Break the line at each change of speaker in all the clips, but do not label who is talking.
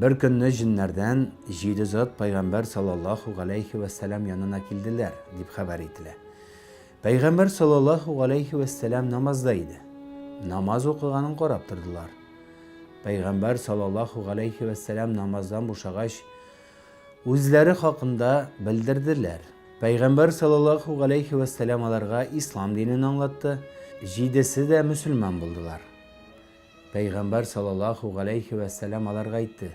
Bir künni jinlerden 7 zat Peygamber sallallahu aleyhi ve sellem yanına kildiler dip haber ettiler. Peygamber sallallahu aleyhi ve sellem namazdaydı. Namaz okuganın koraptırdılar. Peygamber sallallahu aleyhi ve sellem namazdan boşağaç özleri hakkında bildirdiler. Peygamber sallallahu aleyhi ve sellem alarga İslam dinini anlattı. Jidesi de Müslüman buldular. Peygamber sallallahu aleyhi ve sellem alarga aytdı.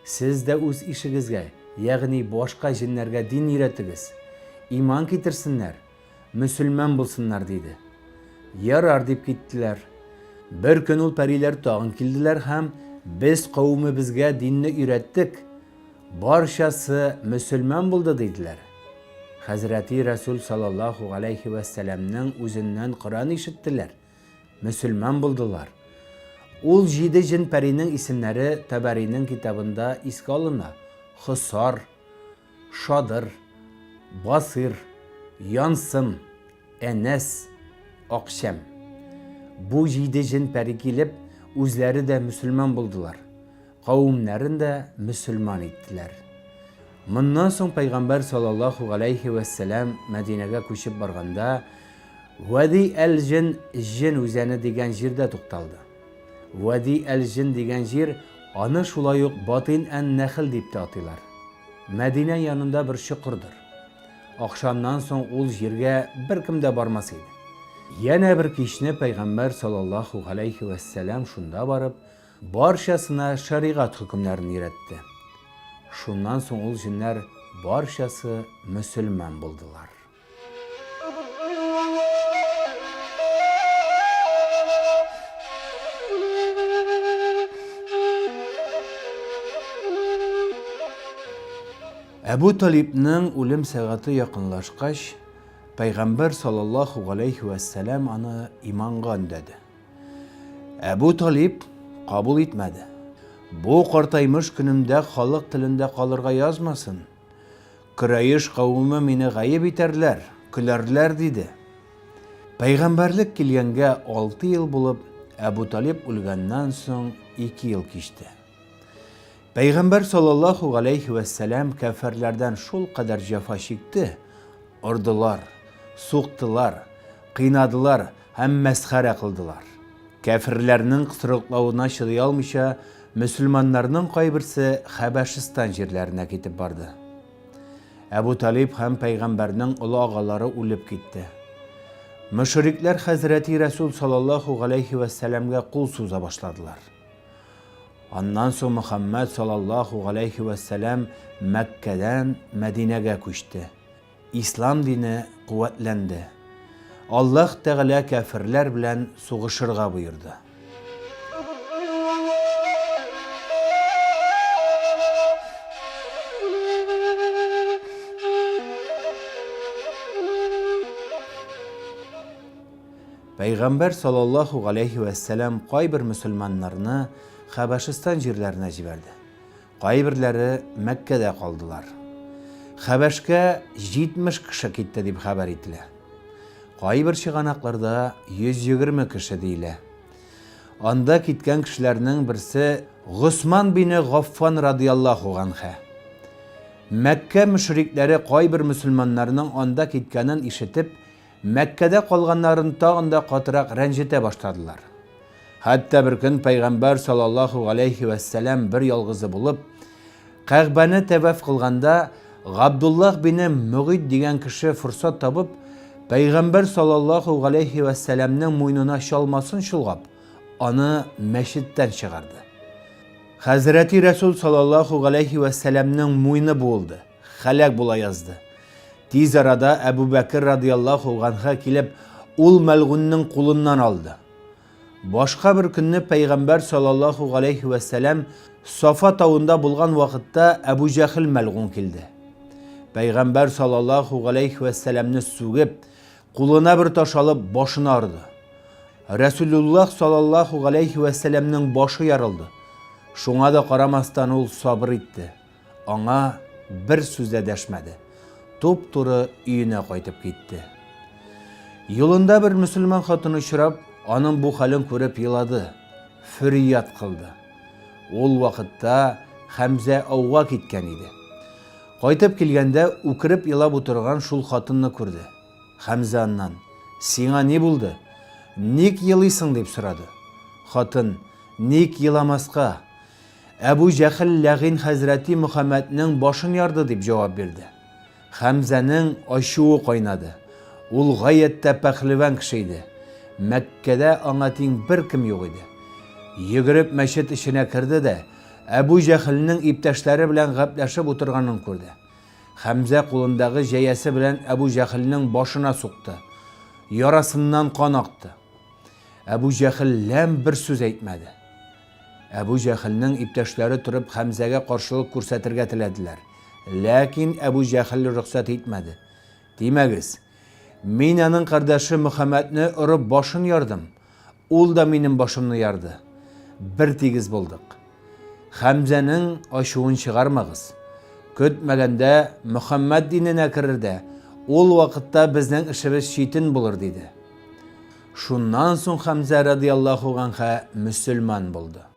Siz de öz işigizge, yani başka jinlerge din öğretiniz. İman getirsinler, Müslüman bulsunlar dedi. Yarar dip gittiler. Bir gün ol periler tağın kildiler hem biz kavmimizge dinni öğrettik. Barşası Müslüman buldu dediler. Hazreti Resul sallallahu aleyhi ve sellem'nin özünden Kur'an işittiler. Müslüman buldular. Ol 7 jin perinin isimleri Tabari'nin kitabında iske alına. Hısar, Şadır, Basir, Yansım, Enes, Akşem. Bu 7 jin peri gelip özleri de Müslüman buldular. Kavimlerini de Müslüman ettiler. Bundan sonra Peygamber sallallahu aleyhi ve sellem Medine'ye koşup barganda Vadi el-Jin, jin üzerine degen jirde tuktaldı. Vadi el-Jin degen jir anı şulay yok Batin en-Nehl deyip de atılar. Medine yanında bir şıkırdır. Akşamdan sonra ol jirge bir kim de barmasıydı. Yine bir kişini Peygamber sallallahu aleyhi ve sellem şunda barıp barşasına şeriat hükümlerini öğretti. Şundan sonra ol jinler barşası Müslüman buldular. Ebu Talib'nin ölüm saati yakınlaşkaç, Peygamber sallallahu aleyhi ve sellem onu imanga dedi. Ebu Talib kabul etmedi. Bu kartaymış günümde halk tilinde kalırga yazmasın. Kırayış kavmi meni gayip iterler, külerler dedi. Peygamberlik kilgenge 6 yıl bulup Ebu Talib ölgenden son 2 yıl geçti. Peygamber sallallahu aleyhi ve sellem kafirlerden şul kadar cefa çekti. Ordular, soğuktular, kıynadılar, hem mezhare kıldılar. Kafirlerinin kısırıklavına şıdıyalmışa Müslümanlarının kaybırsı Habeşistan jirlerine gitip bardı. Ebu Talib hem Peygamberinin ulu ağaları ölüp gitti. Müşrikler Hazreti Resul sallallahu aleyhi ve sellem'e kul suza başladılar. Ondan sonra Muhammed sallallahu aleyhi ve sellem Mekke'den Medine'ye koştu. İslam dini kuvvetlendi. Allah Teala kafirler bilen soğuşurga buyurdu. Peygamber sallallahu aleyhi ve sellem kaybir Müslümanlarını Habeşistan jirlerine jiberdi. Kaybirleri Mekke'de kaldılar. Habeş'ke 70 kişi gitti deyip haber ettiler. Kaybir çıganaklarda 120 kişi değil. Anda gitken kişilerinin birisi Osman bin Gaffan radıyallahu anh. Mekke müşrikleri kaybir Müslümanlarının anda gitkenin işitip Mekke'de kalganların tağında katırak rencite başladılar. Hatta bir gün Peygamber sallallahu aleyhi ve sellem bir yalgızı bulup Ka'bani tevaf kılganda Abdullah bin Mughid degen kişi fırsat tapıp Peygamber sallallahu aleyhi ve sellem'nin moynuna şalmasın şulgap onu meşitten çıkardı. Hazreti Resul sallallahu aleyhi ve sellem'nin moynu boğuldu. Halak bula yazdı. Tiz arada Ebu Bekir radıyallahu anh'a kilip ul melgunun kulundan aldı. Başka bir günü Peygamber sallallahu aleyhi ve sellem Safa tağında bulgan vakitte Ebu Cehil melgun kildi. Peygamber sallallahu aleyhi ve sellem'ni sügüp kuluna bir taş alıp başını ardı. Resulullah sallallahu aleyhi ve sellem'nin başı yarıldı. Şuna da karamastan ol sabır etti. Ona bir sözle deşmedi. Tupturu üyüne kaytıp gitti. Yılında bir Müslüman hatunu uçurap, onun bu halin görüp yıladı. Feryat kıldı. Ol vakitte Хәмзә ауга киткән иде. Кайтып килгәндә үкереп елап утырган шул хатынны күрде. Хәмзә аннан: "Сиңа ни булды? Ник елыйсың?" дип сорады. Хатын: "Ник еламаска? Әбу Җәһл ләгин хәзрәти Мөхәммәднең башын ярды" дип җавап бирде. Хәмзәнең ачуы кайнады. Ул гаятә пәһлеван кеше иде. Мәккәдә аңа тиң беркем юк иде. Йөгереп мәчет эченә керде дә Әбу Җәһлнең иптәшләре белән гәпләшеп утырганын күрде. Хәмзә кулындагы җәясе белән Әбу Җәһлнең башына сукты. Ярасыннан кан акты. Әбу Җәһл ләм бер сүз әйтмәде. Әбу Җәһлнең иптәшләре торып Хәмзәгә каршылык күрсәтергә теләделәр. Ләкин Әбу Җәһл рөхсәт итмәде. "Димәгез, мин аның кардәше Мөхәммәдне урып башын ярдым. Ул да минем башымны ярды. Бер тигез булдык. Хәмзәнең ачуын чыгармагыз. Көтмәгәндә Мөхәммәд диненә керердә, ул вакытта безнең эшебез читен булыр" диде. Шуннан соң Хәмзә радиллаһу анһу мөселман булды.